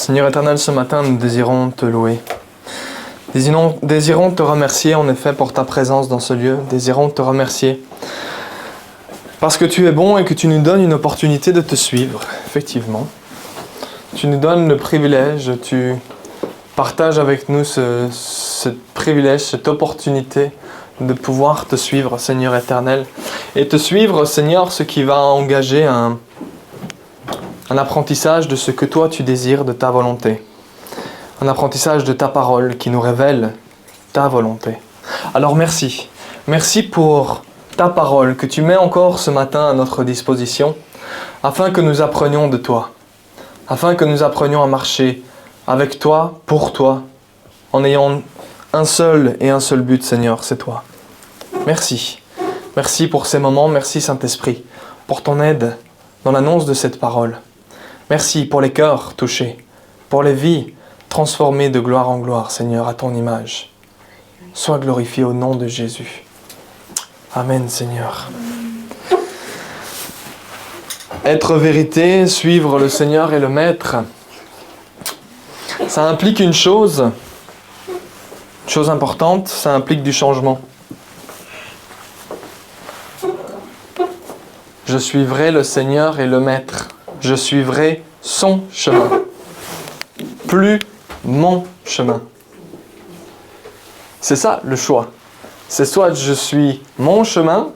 Seigneur éternel, ce matin, nous désirons te louer. Désirons te remercier, en effet, pour ta présence dans ce lieu. Désirons te remercier parce que tu es bon et que tu nous donnes une opportunité de te suivre, effectivement. Tu nous donnes le privilège, tu partages avec nous ce privilège, cette opportunité de pouvoir te suivre, Seigneur éternel. Et te suivre, Seigneur, ce qui va engager un apprentissage de ce que toi tu désires, de ta volonté. Un apprentissage de ta parole qui nous révèle ta volonté. Alors merci. Merci pour ta parole que tu mets encore ce matin à notre disposition afin que nous apprenions de toi. Afin que nous apprenions à marcher avec toi, pour toi, en ayant un seul but, Seigneur, c'est toi. Merci. Merci pour ces moments. Merci Saint-Esprit pour ton aide dans l'annonce de cette parole. Merci pour les cœurs touchés, pour les vies transformées de gloire en gloire, Seigneur, à ton image. Sois glorifié au nom de Jésus. Amen, Seigneur. Être vérité, suivre le Seigneur et le Maître, ça implique une chose importante, ça implique du changement. Je suivrai le Seigneur et le Maître. Je suivrai son chemin. Plus mon chemin. C'est ça le choix. C'est soit je suis mon chemin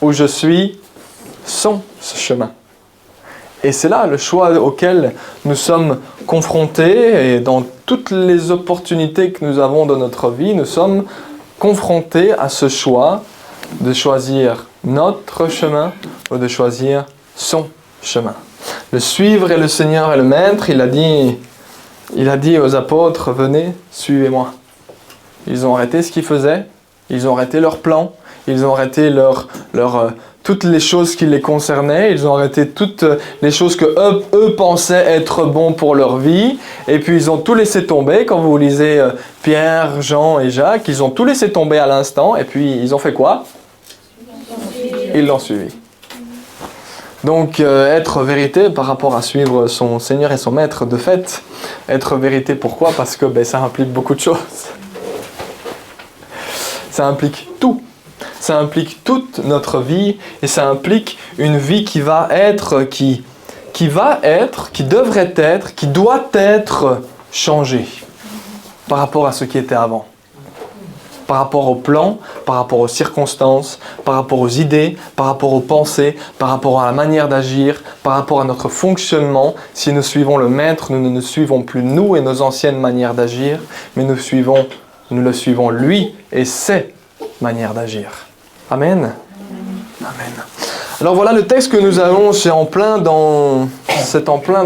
ou je suis son chemin. Et c'est là le choix auquel nous sommes confrontés et dans toutes les opportunités que nous avons dans notre vie, nous sommes confrontés à ce choix de choisir notre chemin ou de choisir son chemin. Le suivre est le Seigneur et le Maître. Il a dit aux apôtres, venez, suivez-moi. Ils ont arrêté ce qu'ils faisaient, ils ont arrêté leur plan, ils ont arrêté toutes les choses qui les concernaient, ils ont arrêté toutes les choses que eux pensaient être bons pour leur vie, et puis ils ont tout laissé tomber. Quand vous lisez Pierre, Jean et Jacques, ils ont tout laissé tomber à l'instant, et puis ils ont fait quoi? Ils l'ont suivi. Donc, être vérité par rapport à suivre son Seigneur et son Maître, de fait, être vérité, pourquoi? Parce que ça implique beaucoup de choses. Ça implique tout. Ça implique toute notre vie et ça implique une vie qui va être, qui devrait être, qui doit être changée par rapport à ce qui était avant. Par rapport aux plans, par rapport aux circonstances, par rapport aux idées, par rapport aux pensées, par rapport à la manière d'agir, par rapport à notre fonctionnement. Si nous suivons le Maître, nous ne suivons plus nous et nos anciennes manières d'agir, mais nous le suivons lui et ses manières d'agir. Amen. Amen. Alors voilà le texte que nous avons, c'est en plein dans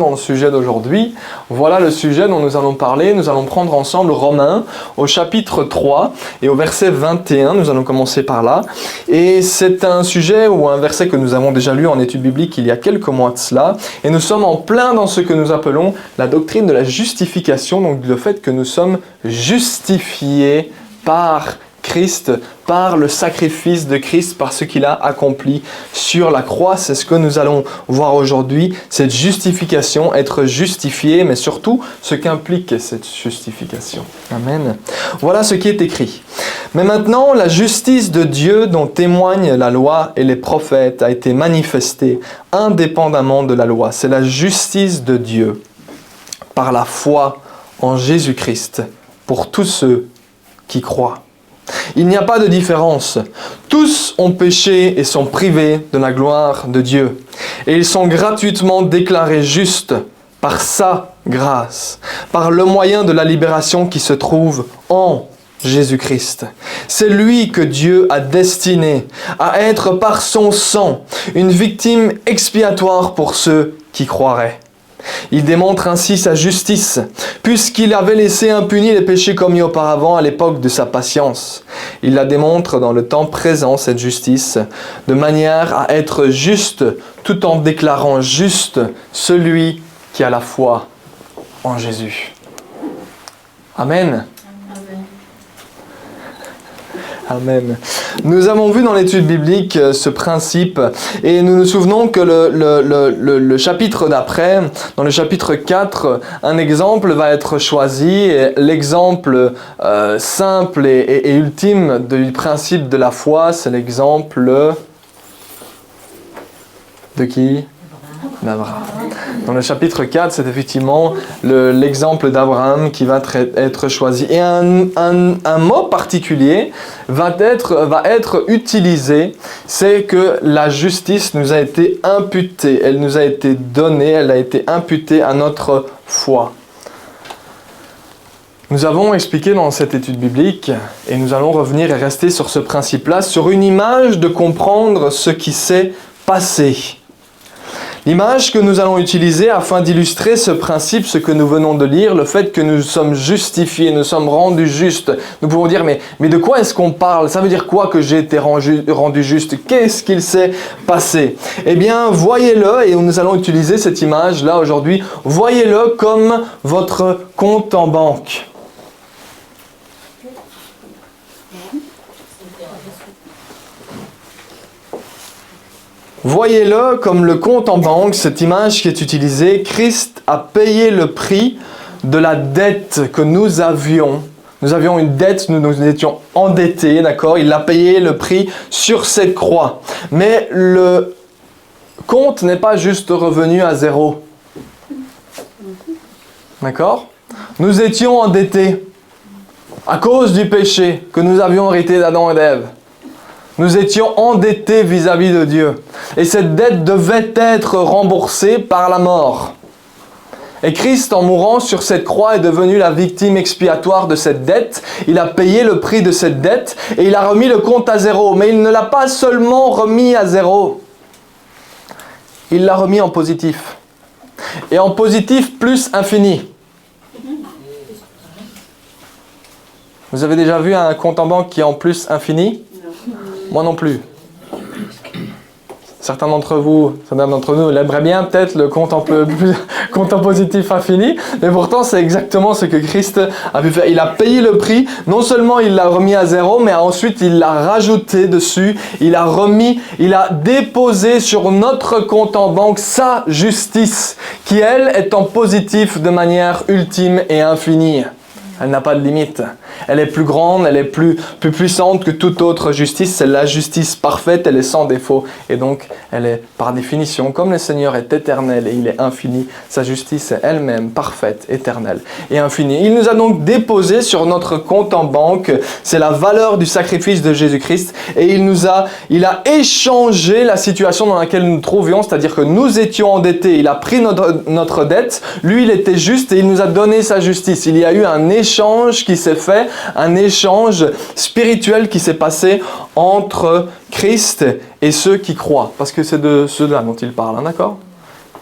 le sujet d'aujourd'hui. Voilà le sujet dont nous allons parler. Nous allons prendre ensemble Romains au chapitre 3 et au verset 21. Nous allons commencer par là. Et c'est un sujet ou un verset que nous avons déjà lu en étude biblique il y a quelques mois de cela. Et nous sommes en plein dans ce que nous appelons la doctrine de la justification, donc le fait que nous sommes justifiés par Christ, par le sacrifice de Christ, par ce qu'il a accompli sur la croix. C'est ce que nous allons voir aujourd'hui, cette justification, être justifié, mais surtout ce qu'implique cette justification. Amen. Voilà ce qui est écrit. Mais maintenant, la justice de Dieu dont témoignent la loi et les prophètes a été manifestée indépendamment de la loi. C'est la justice de Dieu par la foi en Jésus-Christ pour tous ceux qui croient. Il n'y a pas de différence. Tous ont péché et sont privés de la gloire de Dieu. Et ils sont gratuitement déclarés justes par sa grâce, par le moyen de la libération qui se trouve en Jésus-Christ. C'est lui que Dieu a destiné à être par son sang une victime expiatoire pour ceux qui croiraient. Il démontre ainsi sa justice, puisqu'il avait laissé impunis les péchés commis auparavant à l'époque de sa patience. Il la démontre dans le temps présent, cette justice, de manière à être juste, tout en déclarant juste celui qui a la foi en Jésus. Amen. Amen. Nous avons vu dans l'étude biblique ce principe et nous nous souvenons que le chapitre d'après, dans le chapitre 4, un exemple va être choisi. Et l'exemple simple et ultime du principe de la foi, c'est l'exemple de qui ? D'Abraham. Dans le chapitre 4, c'est effectivement l'exemple d'Abraham qui va être choisi. Et un mot particulier va être utilisé, c'est que la justice nous a été imputée, elle nous a été donnée, elle a été imputée à notre foi. Nous avons expliqué dans cette étude biblique, et nous allons revenir et rester sur ce principe-là, sur une image de comprendre ce qui s'est passé. L'image que nous allons utiliser afin d'illustrer ce principe, ce que nous venons de lire, le fait que nous sommes justifiés, nous sommes rendus justes. Nous pouvons dire, mais de quoi est-ce qu'on parle ? Ça veut dire quoi que j'ai été rendu juste ? Qu'est-ce qu'il s'est passé ? Eh bien, voyez-le, et nous allons utiliser cette image-là aujourd'hui, voyez-le comme votre compte en banque. Voyez-le comme le compte en banque, cette image qui est utilisée. Christ a payé le prix de la dette que nous avions. Nous avions une dette, nous étions endettés, d'accord ? Il a payé le prix sur cette croix. Mais le compte n'est pas juste revenu à zéro. D'accord ? Nous étions endettés à cause du péché que nous avions hérité d'Adam et d'Ève. Nous étions endettés vis-à-vis de Dieu. Et cette dette devait être remboursée par la mort. Et Christ, en mourant sur cette croix, est devenu la victime expiatoire de cette dette. Il a payé le prix de cette dette et il a remis le compte à zéro. Mais il ne l'a pas seulement remis à zéro. Il l'a remis en positif. Et en positif plus infini. Vous avez déjà vu un compte en banque qui est en plus infini ? Moi non plus. Certains d'entre vous, certains d'entre nous l'aimeraient bien peut-être le compte en positif infini, mais pourtant c'est exactement ce que Christ a pu faire. Il a payé le prix, non seulement il l'a remis à zéro, mais ensuite il l'a rajouté dessus, il a déposé sur notre compte en banque sa justice, qui elle est en positif de manière ultime et infinie. Elle n'a pas de limite. Elle est plus grande, elle est plus puissante que toute autre justice. C'est la justice parfaite, elle est sans défaut. Et donc, elle est par définition, comme le Seigneur est éternel et il est infini, sa justice est elle-même parfaite, éternelle et infinie. Il nous a donc déposé sur notre compte en banque, c'est la valeur du sacrifice de Jésus-Christ, et il a échangé la situation dans laquelle nous nous trouvions, c'est-à-dire que nous étions endettés. Il a pris notre dette, lui il était juste et il nous a donné sa justice. Il y a eu un échange qui s'est fait, un échange spirituel qui s'est passé entre Christ et ceux qui croient. Parce que c'est de ceux-là dont il parle, hein, d'accord ?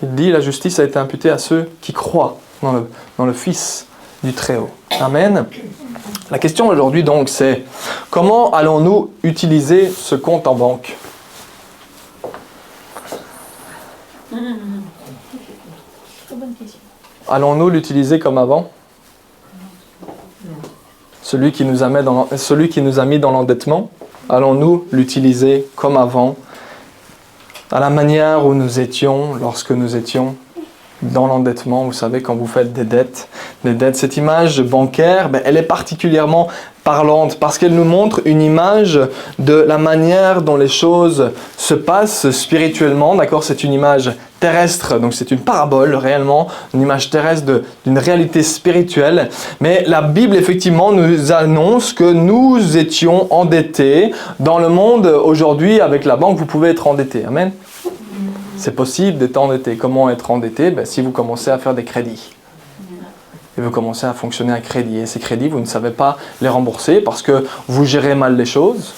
Il dit la justice a été imputée à ceux qui croient dans le Fils du Très-Haut. Amen. La question aujourd'hui donc c'est, comment allons-nous utiliser ce compte en banque ? Allons-nous l'utiliser comme avant ? Celui qui nous a mis dans l'endettement, allons-nous l'utiliser comme avant, à la manière où nous étions lorsque nous étions dans l'endettement? Vous savez, quand vous faites des dettes, cette image bancaire, elle est particulièrement parlante parce qu'elle nous montre une image de la manière dont les choses se passent spirituellement, d'accord ? C'est une image terrestre, donc c'est une parabole réellement, une image terrestre d'une réalité spirituelle, mais la Bible effectivement nous annonce que nous étions endettés. Dans le monde aujourd'hui, avec la banque, vous pouvez être endetté, amen ? C'est possible d'être endetté. Comment être endetté ? Si vous commencez à faire des crédits. Et vous commencez à fonctionner à crédit. Et ces crédits, vous ne savez pas les rembourser parce que vous gérez mal les choses.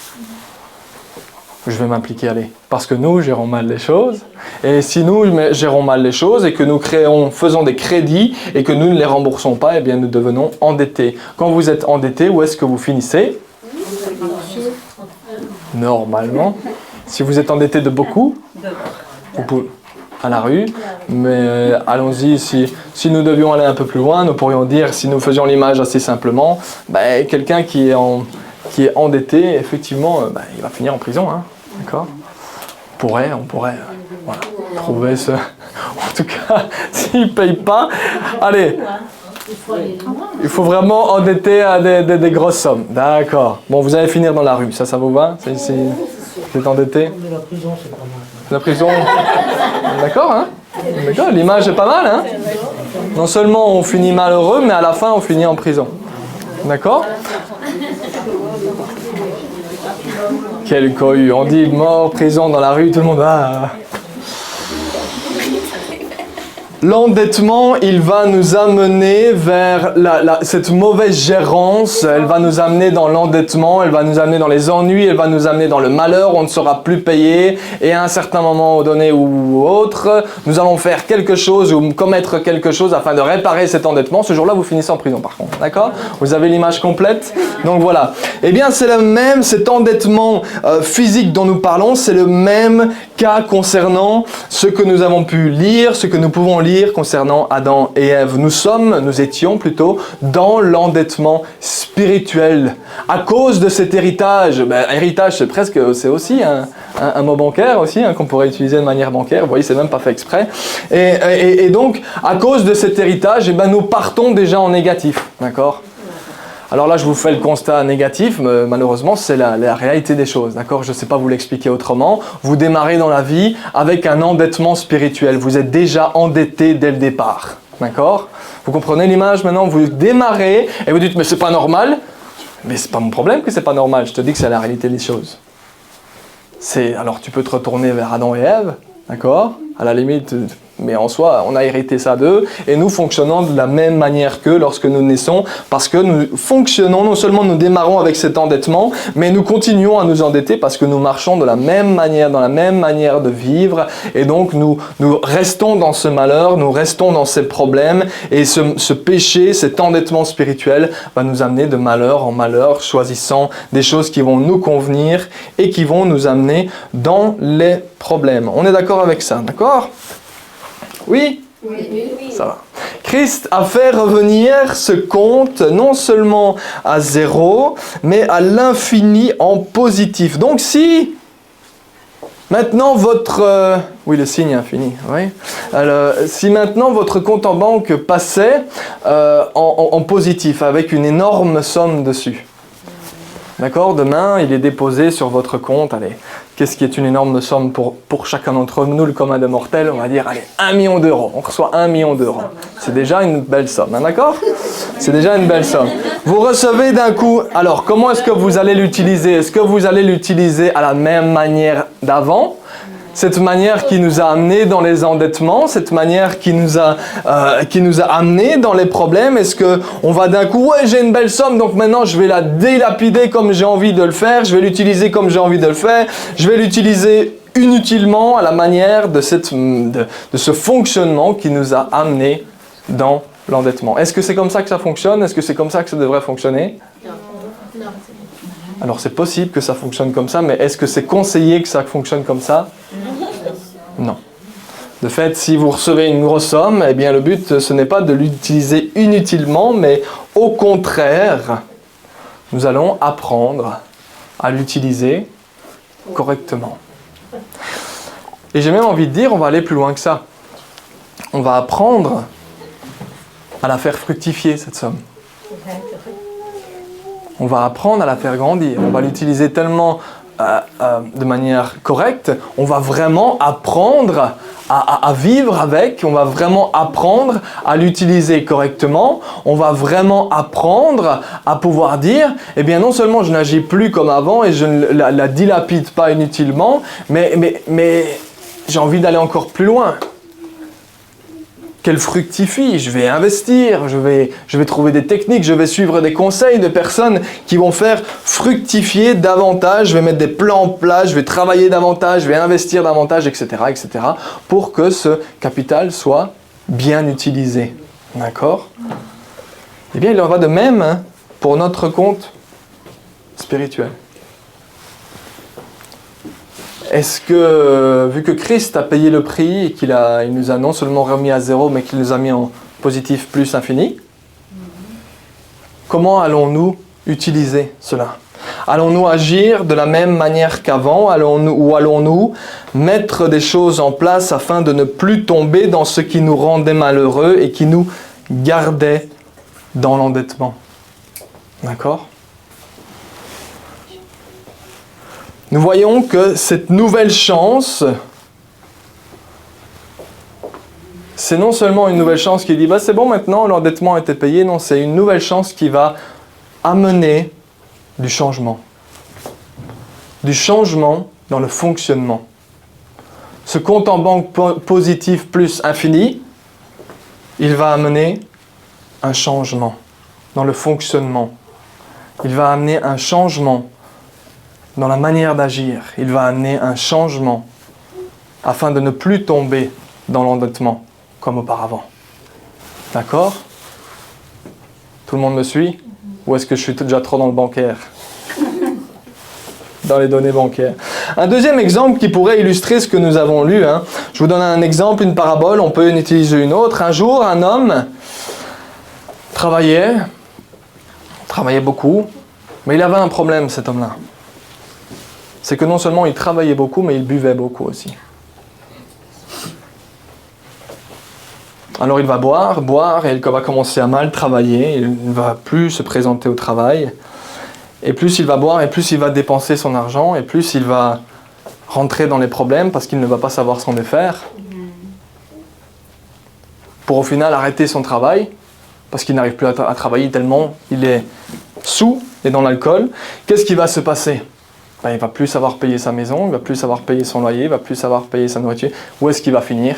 Je vais m'impliquer, allez. Parce que nous gérons mal les choses. Et si nous gérons mal les choses et que nous faisons des crédits et que nous ne les remboursons pas, eh bien nous devenons endettés. Quand vous êtes endetté, où est-ce que vous finissez ? Normalement. Si vous êtes endetté de beaucoup, vous pouvez à la rue, mais allons-y, si nous devions aller un peu plus loin, nous pourrions dire, si nous faisions l'image assez simplement, quelqu'un qui qui est endetté, effectivement, il va finir en prison. Hein, d'accord ? On pourrait voilà, trouver ce... En tout cas, s'il ne paye pas, allez, il faut vraiment endetter à des grosses sommes. D'accord. Bon, vous allez finir dans la rue, ça vous va ? Vous êtes endetté ? La prison, c'est pas mal. La prison. D'accord, hein ? D'accord, l'image est pas mal, hein ? Non seulement on finit malheureux, mais à la fin on finit en prison. D'accord ? Quel cohue. On dit mort, prison, dans la rue, tout le monde va... L'endettement, il va nous amener vers cette mauvaise gérance, elle va nous amener dans l'endettement, elle va nous amener dans les ennuis, elle va nous amener dans le malheur, on ne sera plus payé, et à un certain moment donné ou autre, nous allons faire quelque chose ou commettre quelque chose afin de réparer cet endettement. Ce jour-là, vous finissez en prison par contre, d'accord ? Vous avez l'image complète ? Donc voilà. Eh bien, c'est le même, cet endettement physique dont nous parlons, c'est le même cas concernant ce que nous avons pu lire, ce que nous pouvons lire concernant Adam et Ève. Nous étions plutôt dans l'endettement spirituel. À cause de cet héritage, héritage c'est aussi un mot bancaire aussi, qu'on pourrait utiliser de manière bancaire, vous voyez, c'est même pas fait exprès. Et donc, à cause de cet héritage, nous partons déjà en négatif, d'accord ? Alors là, je vous fais le constat négatif, mais malheureusement, c'est la réalité des choses, d'accord ? Je ne sais pas vous l'expliquer autrement. Vous démarrez dans la vie avec un endettement spirituel. Vous êtes déjà endetté dès le départ, d'accord ? Vous comprenez l'image maintenant ? Vous démarrez et vous dites, mais c'est pas normal. Mais c'est pas mon problème que c'est pas normal. Je te dis que c'est la réalité des choses. Alors tu peux te retourner vers Adam et Ève, d'accord ? À la limite... Mais en soi, on a hérité ça d'eux, et nous fonctionnons de la même manière qu'eux lorsque nous naissons, parce que nous fonctionnons, non seulement nous démarrons avec cet endettement, mais nous continuons à nous endetter parce que nous marchons de la même manière, dans la même manière de vivre, et donc nous restons dans ce malheur, nous restons dans ces problèmes, et ce péché, cet endettement spirituel va nous amener de malheur en malheur, choisissant des choses qui vont nous convenir et qui vont nous amener dans les problèmes. On est d'accord avec ça, d'accord ? Oui ? Oui. Ça va. Christ a fait revenir ce compte non seulement à 0, mais à l'infini en positif. Donc si maintenant votre... oui, le signe infini, oui. Alors, si maintenant votre compte en banque passait en positif, avec une énorme somme dessus, d'accord ? Demain, il est déposé sur votre compte, allez, qu'est-ce qui est une énorme somme pour chacun d'entre nous, le commun des mortels ? On va dire, allez, 1 million d'euros. On reçoit 1 million d'euros. C'est déjà une belle somme, hein, d'accord ? C'est déjà une belle somme. Vous recevez d'un coup, alors comment est-ce que vous allez l'utiliser ? Est-ce que vous allez l'utiliser à la même manière d'avant ? Cette manière qui nous a amenés dans les endettements, cette manière qui nous a amenés dans les problèmes, est-ce qu'on va d'un coup, ouais, j'ai une belle somme, donc maintenant je vais la délapider comme j'ai envie de le faire, je vais l'utiliser comme j'ai envie de le faire, je vais l'utiliser inutilement à la manière de ce fonctionnement qui nous a amenés dans l'endettement. Est-ce que c'est comme ça que ça fonctionne ? Est-ce que c'est comme ça que ça devrait fonctionner ? Non. Alors c'est possible que ça fonctionne comme ça, mais est-ce que c'est conseillé que ça fonctionne comme ça ? Non. De fait, si vous recevez une grosse somme, eh bien le but, ce n'est pas de l'utiliser inutilement, mais au contraire, nous allons apprendre à l'utiliser correctement. Et j'ai même envie de dire, on va aller plus loin que ça. On va apprendre à la faire fructifier, cette somme. On va apprendre à la faire grandir. On va l'utiliser tellement de manière correcte. On va vraiment apprendre à vivre avec. On va vraiment apprendre à l'utiliser correctement. On va vraiment apprendre à pouvoir dire, eh bien non seulement je n'agis plus comme avant et je ne la dilapide pas inutilement, mais j'ai envie d'aller encore plus loin. Qu'elle fructifie, je vais investir, je vais trouver des techniques, je vais suivre des conseils de personnes qui vont faire fructifier davantage, je vais mettre des plans en place, je vais travailler davantage, je vais investir davantage, etc., pour que ce capital soit bien utilisé. D'accord ? Eh bien, il en va de même pour notre compte spirituel. Est-ce que, vu que Christ a payé le prix et qu'il nous a non seulement remis à 0, mais qu'il nous a mis en positif plus infini, comment allons-nous utiliser cela ? Allons-nous agir de la même manière qu'avant? Ou allons-nous mettre des choses en place afin de ne plus tomber dans ce qui nous rendait malheureux et qui nous gardait dans l'endettement? D'accord? Nous voyons que cette nouvelle chance, c'est non seulement une nouvelle chance qui dit bah, « c'est bon maintenant, l'endettement a été payé », non, c'est une nouvelle chance qui va amener du changement. Du changement dans le fonctionnement. Ce compte en banque positif plus infini, il va amener un changement dans le fonctionnement. Il va amener un changement dans la manière d'agir. Il va amener un changement afin de ne plus tomber dans l'endettement comme auparavant. D'accord? Tout le monde me suit? Ou est-ce que je suis déjà trop dans le bancaire? Dans les données bancaires. Un deuxième exemple qui pourrait illustrer ce que nous avons lu. Je vous donne un exemple, une parabole, on peut en utiliser une autre. Un jour, un homme travaillait beaucoup, mais il avait un problème, cet homme-là. C'est que non seulement il travaillait beaucoup, mais il buvait beaucoup aussi. Alors il va boire, et il va commencer à mal travailler, il ne va plus se présenter au travail. Et plus il va boire, et plus il va dépenser son argent, et plus il va rentrer dans les problèmes parce qu'il ne va pas savoir s'en défaire. Pour au final arrêter son travail, parce qu'il n'arrive plus à travailler tellement il est sous et dans l'alcool. Qu'est-ce qui va se passer? Il ne va plus savoir payer sa maison, il ne va plus savoir payer son loyer, il ne va plus savoir payer sa nourriture. Où est-ce qu'il va finir?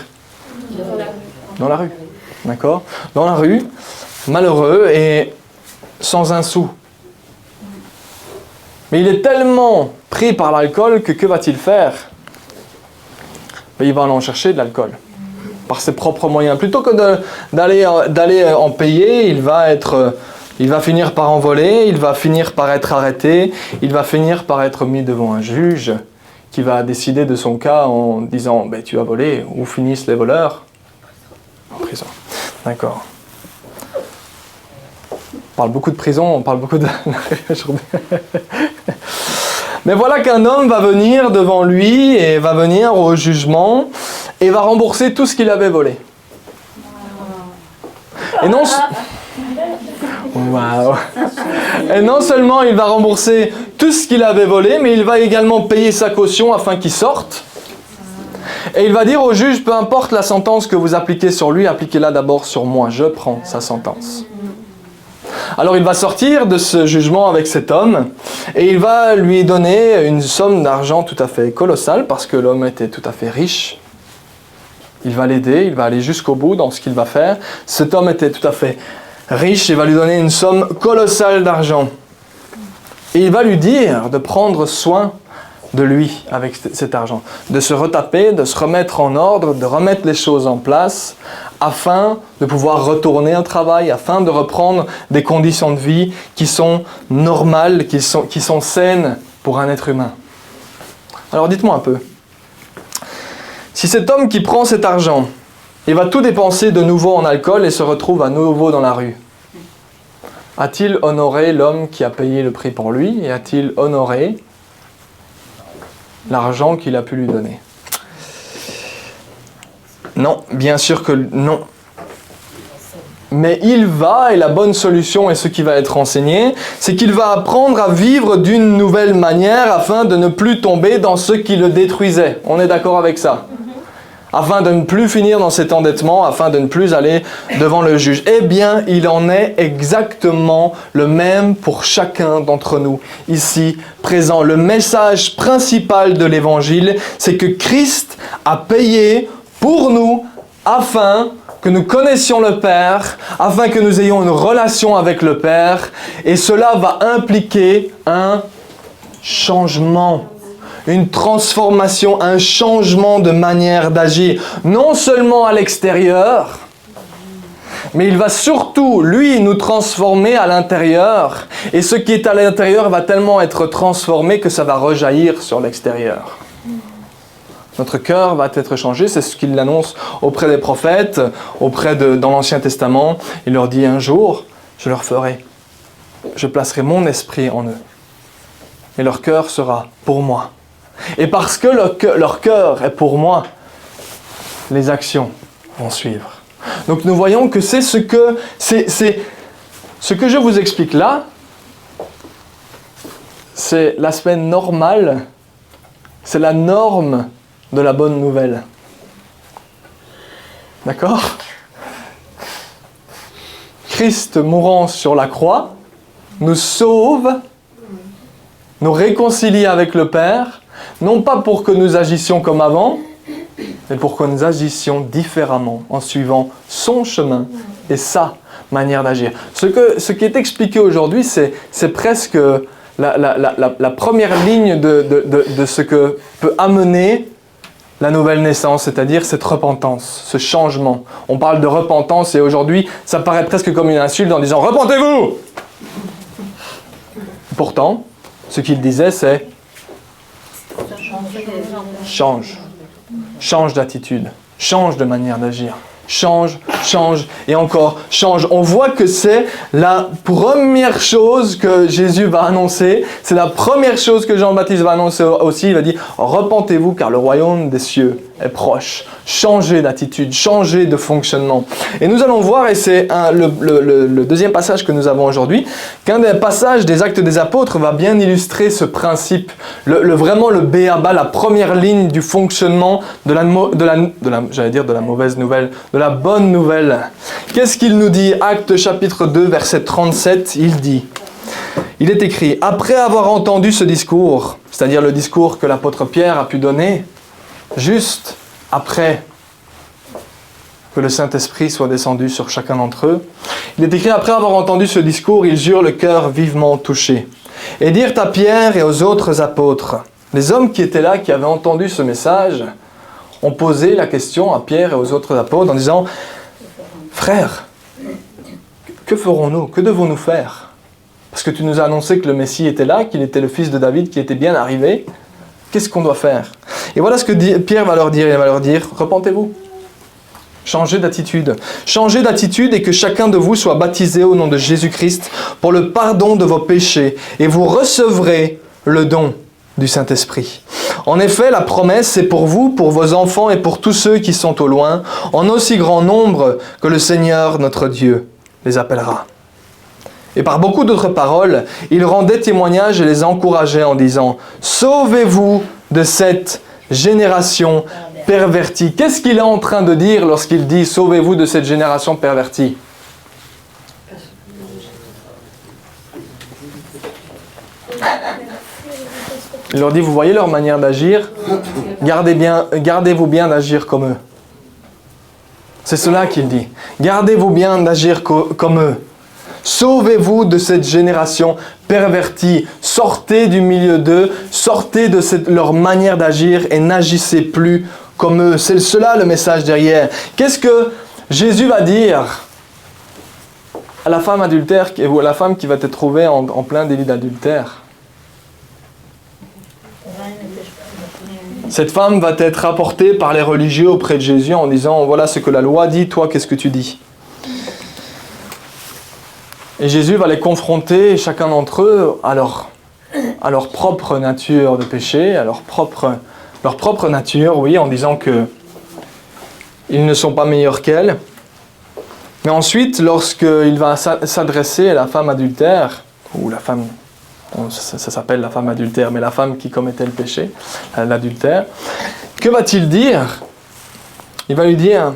Dans la rue. D'accord? Dans la rue, malheureux et sans un sou. Mais il est tellement pris par l'alcool que va-t-il faire? Il va en chercher de l'alcool. Par ses propres moyens. Plutôt que d'aller en payer, il va finir par en voler, il va finir par être arrêté, il va finir par être mis devant un juge qui va décider de son cas en disant « tu as volé » où finissent les voleurs? En prison. D'accord. On parle beaucoup de prison, on parle beaucoup de... Mais voilà qu'un homme va venir devant lui et va venir au jugement et va rembourser tout ce qu'il avait volé. Et non... Wow. Et non seulement il va rembourser tout ce qu'il avait volé, mais il va également payer sa caution afin qu'il sorte. Et il va dire au juge, peu importe la sentence que vous appliquez sur lui, appliquez-la d'abord sur moi, je prends sa sentence. Alors il va sortir de ce jugement avec cet homme et il va lui donner une somme d'argent tout à fait colossale parce que l'homme était tout à fait riche. Il va l'aider, il va aller jusqu'au bout dans ce qu'il va faire. Cet homme était tout à fait riche et va lui donner une somme colossale d'argent. Et il va lui dire de prendre soin de lui avec cet argent, de se retaper, de se remettre en ordre, de remettre les choses en place afin de pouvoir retourner au travail, afin de reprendre des conditions de vie qui sont normales, qui sont saines pour un être humain. Alors dites-moi un peu, si cet homme qui prend cet argent, il va tout dépenser de nouveau en alcool et se retrouve à nouveau dans la rue, a-t-il honoré l'homme qui a payé le prix pour lui et a-t-il honoré l'argent qu'il a pu lui donner? Non, bien sûr que non. Mais il va, et la bonne solution et ce qui va être enseigné, c'est qu'il va apprendre à vivre d'une nouvelle manière afin de ne plus tomber dans ce qui le détruisait. On est d'accord avec ça? Afin de ne plus finir dans cet endettement, afin de ne plus aller devant le juge. Eh bien, il en est exactement le même pour chacun d'entre nous, ici présent. Le message principal de l'Évangile, c'est que Christ a payé pour nous, afin que nous connaissions le Père, afin que nous ayons une relation avec le Père, et cela va impliquer un changement. Une transformation, un changement de manière d'agir, non seulement à l'extérieur, mais il va surtout, lui, nous transformer à l'intérieur. Et ce qui est à l'intérieur va tellement être transformé que ça va rejaillir sur l'extérieur. Notre cœur va être changé, c'est ce qu'il annonce auprès des prophètes, dans l'Ancien Testament. Il leur dit un jour, je leur ferai, je placerai mon esprit en eux. mais leur cœur sera pour moi. Et parce que leur cœur est pour moi, les actions vont suivre. Donc nous voyons que c'est ce que je vous explique là, c'est l'aspect normal, c'est la norme de la bonne nouvelle. D'accord ? Christ mourant sur la croix nous sauve, nous réconcilie avec le Père, non pas pour que nous agissions comme avant, mais pour que nous agissions différemment en suivant son chemin et sa manière d'agir. Ce qui est expliqué aujourd'hui, c'est presque la première ligne de ce que peut amener la nouvelle naissance, c'est-à-dire cette repentance, ce changement. On parle de repentance et aujourd'hui, ça paraît presque comme une insulte en disant « Repentez-vous !» Pourtant, ce qu'il disait, c'est « Change. Change d'attitude. Change de manière d'agir. Change, et encore change. » On voit que c'est la première chose que Jésus va annoncer. C'est la première chose que Jean-Baptiste va annoncer aussi. Il va dire « Repentez-vous car le royaume des cieux est proche. » Changez d'attitude, changez de fonctionnement. Et nous allons voir, et c'est le deuxième passage que nous avons aujourd'hui, qu'un des passages des Actes des Apôtres va bien illustrer ce principe. Vraiment le b.a.-ba, la première ligne du fonctionnement de la mauvaise nouvelle, de la bonne nouvelle. Qu'est-ce qu'il nous dit ? Actes chapitre 2, verset 37, il est écrit « Après avoir entendu ce discours, c'est-à-dire le discours que l'apôtre Pierre a pu donner, juste après que le Saint-Esprit soit descendu sur chacun d'entre eux, il est écrit « Après avoir entendu ce discours, ils eurent le cœur vivement touché. Et dirent à Pierre et aux autres apôtres. » Les hommes qui étaient là, qui avaient entendu ce message, ont posé la question à Pierre et aux autres apôtres en disant « Frères, que ferons-nous ? Que devons-nous faire ? Parce que tu nous as annoncé que le Messie était là, qu'il était le fils de David, qu'il était bien arrivé. Qu'est-ce qu'on doit faire ?» Et voilà ce que Pierre va leur dire. Il va leur dire « Repentez-vous. Changez d'attitude. Changez d'attitude et que chacun de vous soit baptisé au nom de Jésus-Christ pour le pardon de vos péchés et vous recevrez le don du Saint-Esprit. En effet, la promesse, c'est pour vous, pour vos enfants et pour tous ceux qui sont au loin, en aussi grand nombre que le Seigneur, notre Dieu, les appellera. » Et par beaucoup d'autres paroles, il rendait témoignage et les encourageait en disant « Sauvez-vous de cette génération pervertie. » Qu'est-ce qu'il est en train de dire lorsqu'il dit « Sauvez-vous de cette génération pervertie » ? Il leur dit, vous voyez leur manière d'agir, gardez-vous bien d'agir comme eux. C'est cela qu'il dit. Gardez-vous bien d'agir comme eux. Sauvez-vous de cette génération pervertie. Sortez du milieu d'eux, sortez de leur manière d'agir et n'agissez plus comme eux. C'est cela le message derrière. Qu'est-ce que Jésus va dire à la femme adultère ou à la femme qui va être trouvée en plein délit d'adultère ? Cette femme va être rapportée par les religieux auprès de Jésus en disant « Voilà ce que la loi dit, toi, qu'est-ce que tu dis ?» Et Jésus va les confronter, chacun d'entre eux, à leur propre nature de péché, à leur propre nature, oui, en disant qu'ils ne sont pas meilleurs qu'elle. Mais ensuite, lorsqu'il va s'adresser à la femme adultère, ou la femme... Ça s'appelle la femme adultère, mais la femme qui commettait le péché, l'adultère. Que va-t-il dire ? Il va lui dire,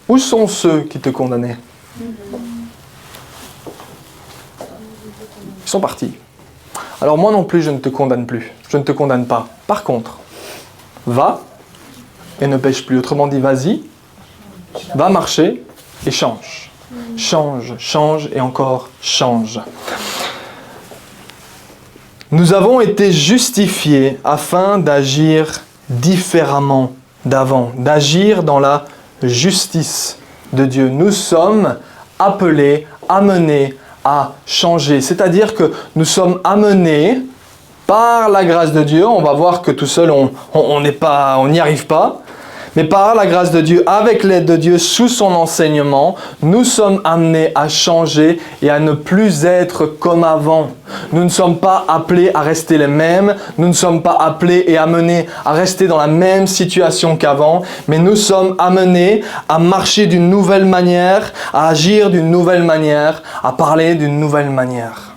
où sont ceux qui te condamnaient ? Ils sont partis. Alors moi non plus, je ne te condamne plus. Je ne te condamne pas. Par contre, va et ne pêche plus. Autrement dit, vas-y, va marcher et change. Change et encore change. Nous avons été justifiés afin d'agir différemment d'avant, d'agir dans la justice de Dieu. Nous sommes appelés, amenés à changer. C'est-à-dire que nous sommes amenés par la grâce de Dieu. On va voir que tout seul, on n'y arrive pas. Mais par la grâce de Dieu, avec l'aide de Dieu, sous son enseignement, nous sommes amenés à changer et à ne plus être comme avant. Nous ne sommes pas appelés à rester les mêmes, nous ne sommes pas appelés et amenés à rester dans la même situation qu'avant, mais nous sommes amenés à marcher d'une nouvelle manière, à agir d'une nouvelle manière, à parler d'une nouvelle manière.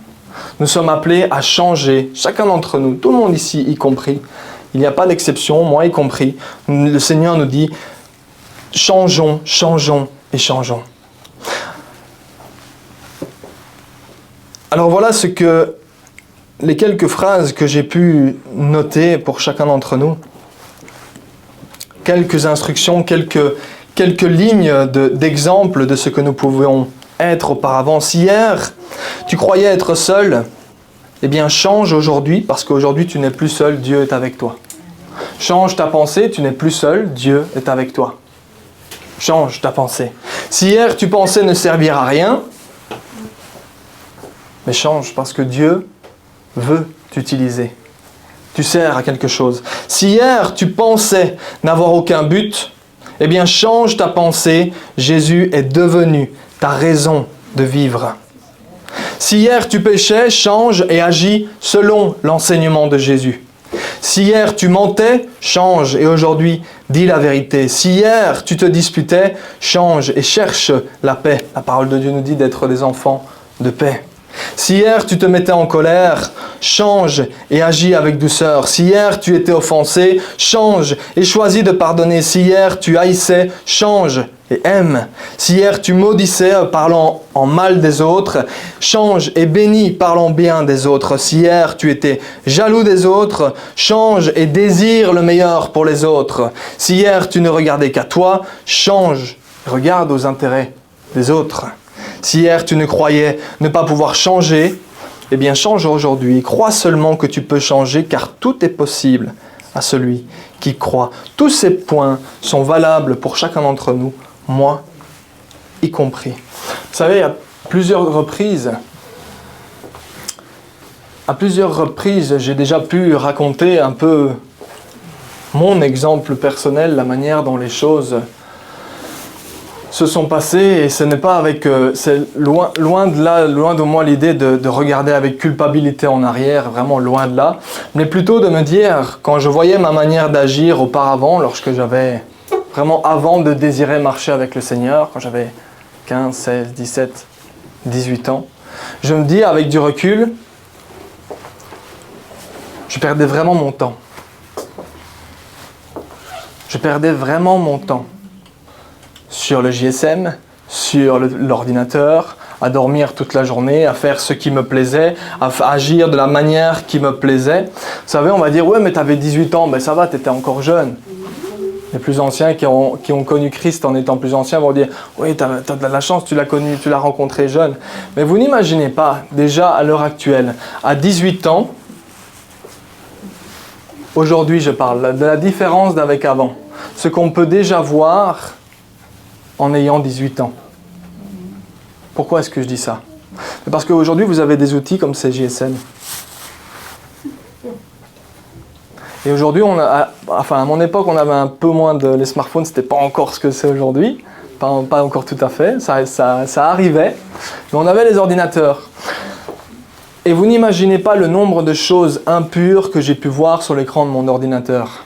Nous sommes appelés à changer, chacun d'entre nous, tout le monde ici y compris. Il n'y a pas d'exception, moi y compris. Le Seigneur nous dit, changeons, changeons et changeons. Alors voilà les quelques phrases que j'ai pu noter pour chacun d'entre nous. Quelques instructions, quelques lignes d'exemple de ce que nous pouvions être auparavant. Si hier, tu croyais être seul, eh bien change aujourd'hui, parce qu'aujourd'hui tu n'es plus seul, Dieu est avec toi. Change ta pensée, tu n'es plus seul, Dieu est avec toi. Change ta pensée. Si hier tu pensais ne servir à rien, mais change parce que Dieu veut t'utiliser. Tu sers à quelque chose. Si hier tu pensais n'avoir aucun but, eh bien change ta pensée, Jésus est devenu ta raison de vivre. Si hier tu péchais, change et agis selon l'enseignement de Jésus. Si hier tu mentais, change et aujourd'hui dis la vérité. Si hier tu te disputais, change et cherche la paix. La parole de Dieu nous dit d'être des enfants de paix. Si hier tu te mettais en colère, change et agis avec douceur. Si hier tu étais offensé, change et choisis de pardonner. Si hier tu haïssais, change et aime. Si hier tu maudissais parlant en mal des autres, change et bénis parlant bien des autres. Si hier tu étais jaloux des autres, change et désire le meilleur pour les autres. Si hier tu ne regardais qu'à toi, change, regarde aux intérêts des autres. Si hier tu ne croyais ne pas pouvoir changer, eh bien change aujourd'hui. Crois seulement que tu peux changer car tout est possible à celui qui croit. Tous ces points sont valables pour chacun d'entre nous, moi y compris. Vous savez, à plusieurs reprises, j'ai déjà pu raconter un peu mon exemple personnel, la manière dont les choses se sont passées, et ce n'est pas avec, c'est loin de moi l'idée de regarder avec culpabilité en arrière, vraiment loin de là, mais plutôt de me dire, quand je voyais ma manière d'agir auparavant, lorsque j'avais vraiment avant de désirer marcher avec le Seigneur, quand j'avais 15, 16, 17, 18 ans, je me dis avec du recul, je perdais vraiment mon temps. Je perdais vraiment mon temps sur le JSM, sur l'ordinateur, à dormir toute la journée, à faire ce qui me plaisait, à agir de la manière qui me plaisait. Vous savez, on va dire, ouais, mais tu avais 18 ans, ben ça va, tu étais encore jeune. Les plus anciens qui ont connu Christ en étant plus anciens vont dire, oui, tu as de la chance, tu l'as connu, tu l'as rencontré jeune. Mais vous n'imaginez pas, déjà à l'heure actuelle, à 18 ans, aujourd'hui je parle de la différence d'avec avant. Ce qu'on peut déjà voir en ayant 18 ans. Pourquoi est-ce que je dis ça? Parce qu'aujourd'hui, vous avez des outils comme ces GSM. Et aujourd'hui, à mon époque, on avait un peu moins de... Les smartphones, c'était pas encore ce que c'est aujourd'hui. Pas encore tout à fait. Ça arrivait. Mais on avait les ordinateurs. Et vous n'imaginez pas le nombre de choses impures que j'ai pu voir sur l'écran de mon ordinateur.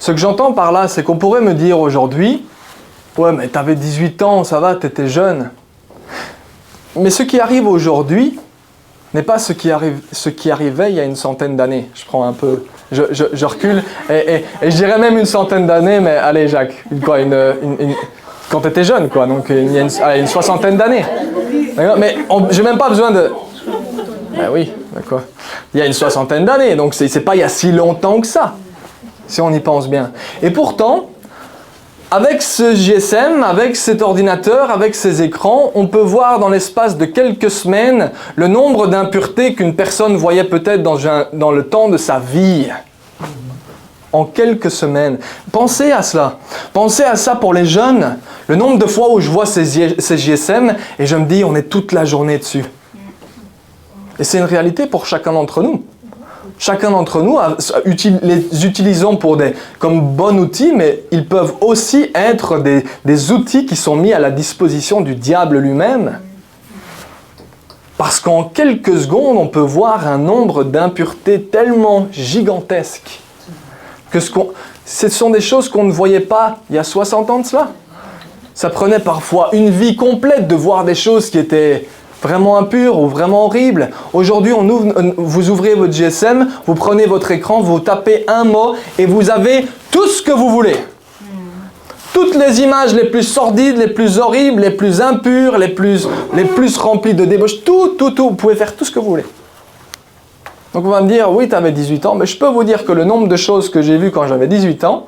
Ce que j'entends par là, c'est qu'on pourrait me dire aujourd'hui, ouais, mais t'avais 18 ans, ça va, t'étais jeune. Mais ce qui arrive aujourd'hui n'est pas ce qui arrivait il y a une centaine d'années. Je prends un peu, je recule, et je dirais même une centaine d'années, mais allez Jacques, quand t'étais jeune, quoi, donc il y a une soixantaine d'années. Mais j'ai même pas besoin de... Ben oui, d'accord. Il y a une soixantaine d'années, donc c'est pas il y a si longtemps que ça. Si on y pense bien. Et pourtant, avec ce GSM, avec cet ordinateur, avec ces écrans, on peut voir dans l'espace de quelques semaines le nombre d'impuretés qu'une personne voyait peut-être dans le temps de sa vie. En quelques semaines. Pensez à cela. Pensez à ça pour les jeunes. Le nombre de fois où je vois ces GSM et je me dis, on est toute la journée dessus. Et c'est une réalité pour chacun d'entre nous. chacun d'entre nous, les utilisons comme bon outil, mais ils peuvent aussi être des outils qui sont mis à la disposition du diable lui-même. Parce qu'en quelques secondes, on peut voir un nombre d'impuretés tellement gigantesques que ce sont des choses qu'on ne voyait pas il y a 60 ans de cela. Ça prenait parfois une vie complète de voir des choses qui étaient vraiment impures ou vraiment horribles. Aujourd'hui, vous ouvrez votre GSM, vous prenez votre écran, vous tapez un mot et vous avez tout ce que vous voulez. Toutes les images les plus sordides, les plus horribles, les plus impures, les plus remplies de débauche, tout, vous pouvez faire tout ce que vous voulez. Donc on va me dire, oui, tu avais 18 ans, mais je peux vous dire que le nombre de choses que j'ai vues quand j'avais 18 ans,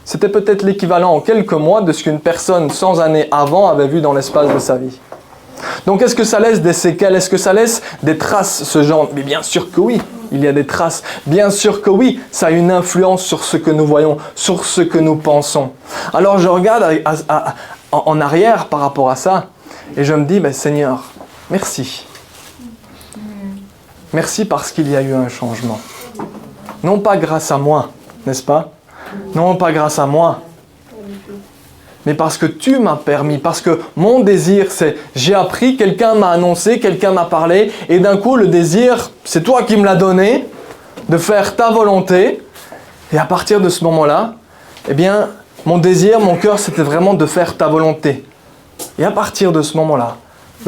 c'était peut-être l'équivalent en quelques mois de ce qu'une personne 100 années avant avait vu dans l'espace de sa vie. Donc est-ce que ça laisse des séquelles? Est-ce que ça laisse des traces, ce genre? Mais bien sûr que oui, il y a des traces. Bien sûr que oui, ça a une influence sur ce que nous voyons, sur ce que nous pensons. Alors je regarde en arrière par rapport à ça, et je me dis, Seigneur, merci. Merci parce qu'il y a eu un changement. Non pas grâce à moi, n'est-ce pas? Non pas grâce à moi. Mais parce que tu m'as permis, parce que mon désir, c'est j'ai appris, quelqu'un m'a annoncé, quelqu'un m'a parlé, et d'un coup, le désir, c'est toi qui me l'as donné, de faire ta volonté. Et à partir de ce moment-là, eh bien, mon désir, mon cœur, c'était vraiment de faire ta volonté. Et à partir de ce moment-là,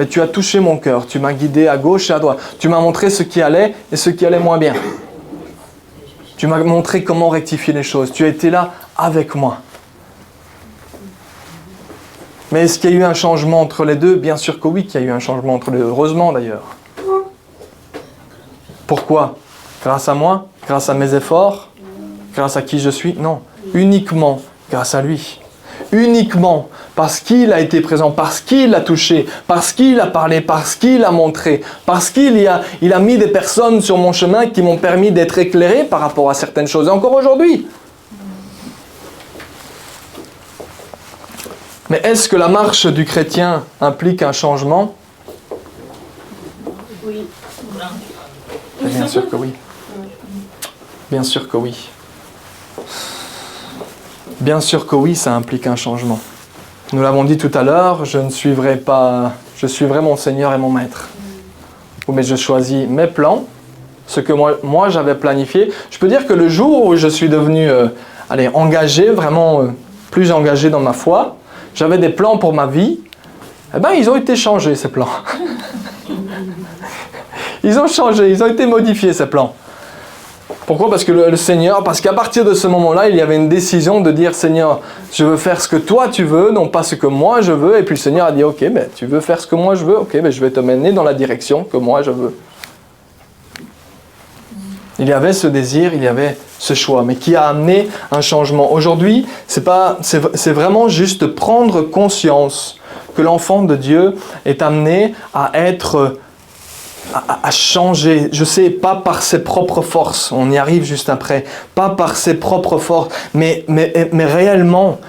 tu as touché mon cœur, tu m'as guidé à gauche et à droite, tu m'as montré ce qui allait et ce qui allait moins bien. Tu m'as montré comment rectifier les choses, tu as été là avec moi. Mais est-ce qu'il y a eu un changement entre les deux? Bien sûr que oui, qu'il y a eu un changement entre les deux. Heureusement d'ailleurs. Pourquoi? Grâce à moi? Grâce à mes efforts? Grâce à qui je suis? Non. Uniquement grâce à lui. Uniquement parce qu'il a été présent, parce qu'il a touché, parce qu'il a parlé, parce qu'il a montré, parce qu'il a mis des personnes sur mon chemin qui m'ont permis d'être éclairé par rapport à certaines choses. Et encore aujourd'hui. Mais est-ce que la marche du chrétien implique un changement? Oui. Bien sûr que oui. Bien sûr que oui. Bien sûr que oui, ça implique un changement. Nous l'avons dit tout à l'heure, je suivrai mon Seigneur et mon Maître. Mais je choisis mes plans, ce que moi j'avais planifié. Je peux dire que le jour où je suis devenu engagé, vraiment plus engagé dans ma foi, j'avais des plans pour ma vie, ils ont été changés ces plans. Ils ont changé, ils ont été modifiés ces plans. Pourquoi? Parce que le Seigneur, parce qu'à partir de ce moment-là, il y avait une décision de dire, Seigneur, je veux faire ce que toi tu veux, non pas ce que moi je veux. Et puis le Seigneur a dit, ok, tu veux faire ce que moi je veux, ok, je vais te mener dans la direction que moi je veux. Il y avait ce désir, il y avait ce choix, mais qui a amené un changement. Aujourd'hui, c'est vraiment juste prendre conscience que l'enfant de Dieu est amené à changer. Je sais, pas par ses propres forces, on y arrive juste après, pas par ses propres forces, mais réellement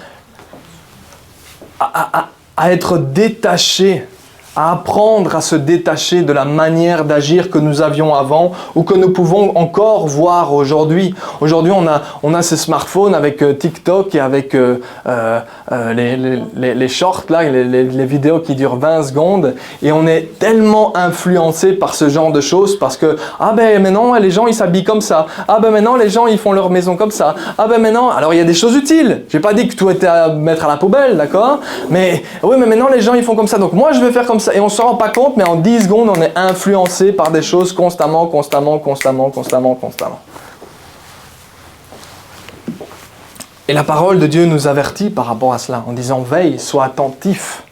à être détaché, à apprendre à se détacher de la manière d'agir que nous avions avant ou que nous pouvons encore voir aujourd'hui. Aujourd'hui, on a ces smartphones avec TikTok et avec les shorts, là, les vidéos qui durent 20 secondes et on est tellement influencé par ce genre de choses parce que maintenant les gens ils s'habillent comme ça, maintenant les gens ils font leur maison comme ça, maintenant, alors il y a des choses utiles. J'ai pas dit que tout était à mettre à la poubelle, d'accord? Mais oui, mais maintenant les gens ils font comme ça, donc moi je vais faire comme ça. Et on ne s'en rend pas compte, mais en 10 secondes, on est influencé par des choses constamment. Et la parole de Dieu nous avertit par rapport à cela, en disant, veille, sois attentif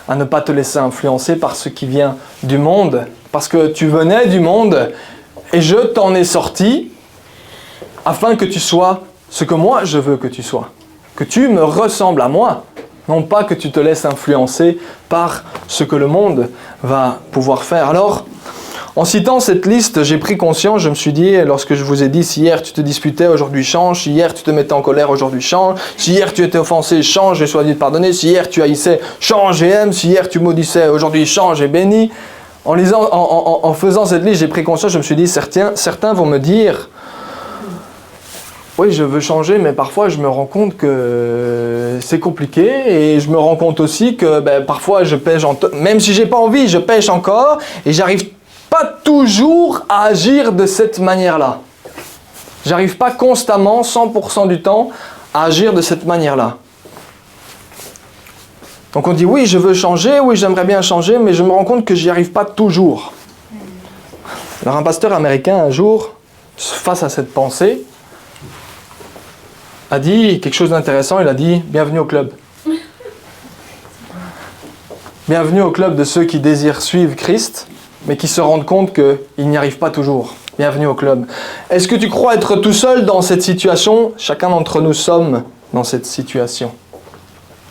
à ne pas te laisser influencer par ce qui vient du monde, parce que tu venais du monde, et je t'en ai sorti, afin que tu sois ce que moi je veux que tu sois, que tu me ressembles à moi. Non pas que tu te laisses influencer par ce que le monde va pouvoir faire. Alors, en citant cette liste, j'ai pris conscience, je me suis dit, lorsque je vous ai dit, si hier tu te disputais, aujourd'hui change, si hier tu te mettais en colère, aujourd'hui change, si hier tu étais offensé, change et sois dit de pardonner, si hier tu haïssais, change et aime, si hier tu maudissais, aujourd'hui change et bénis. En faisant cette liste, j'ai pris conscience, je me suis dit, certains vont me dire, oui, je veux changer, mais parfois je me rends compte que c'est compliqué et je me rends compte aussi que parfois je pêche, même si j'ai pas envie, je pêche encore et j'arrive pas toujours à agir de cette manière-là. J'arrive pas constamment, 100% du temps, à agir de cette manière-là. Donc on dit oui, je veux changer, oui, j'aimerais bien changer, mais je me rends compte que j'y arrive pas toujours. Alors un pasteur américain, un jour, face à cette pensée, a dit quelque chose d'intéressant, il a dit « Bienvenue au club ». Bienvenue au club de ceux qui désirent suivre Christ, mais qui se rendent compte qu'ils n'y arrivent pas toujours. Bienvenue au club. Est-ce que tu crois être tout seul dans cette situation? Chacun d'entre nous sommes dans cette situation.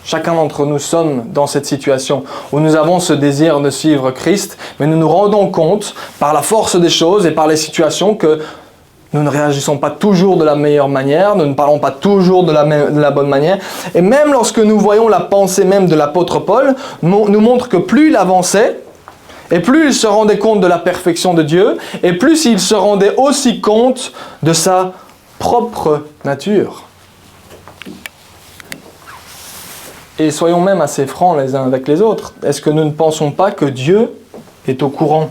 Chacun d'entre nous sommes dans cette situation où nous avons ce désir de suivre Christ, mais nous nous rendons compte par la force des choses et par les situations que nous ne réagissons pas toujours de la meilleure manière, nous ne parlons pas toujours de la bonne manière. Et même lorsque nous voyons la pensée même de l'apôtre Paul, nous montre que plus il avançait, et plus il se rendait compte de la perfection de Dieu, et plus il se rendait aussi compte de sa propre nature. Et soyons même assez francs les uns avec les autres. Est-ce que nous ne pensons pas que Dieu est au courant?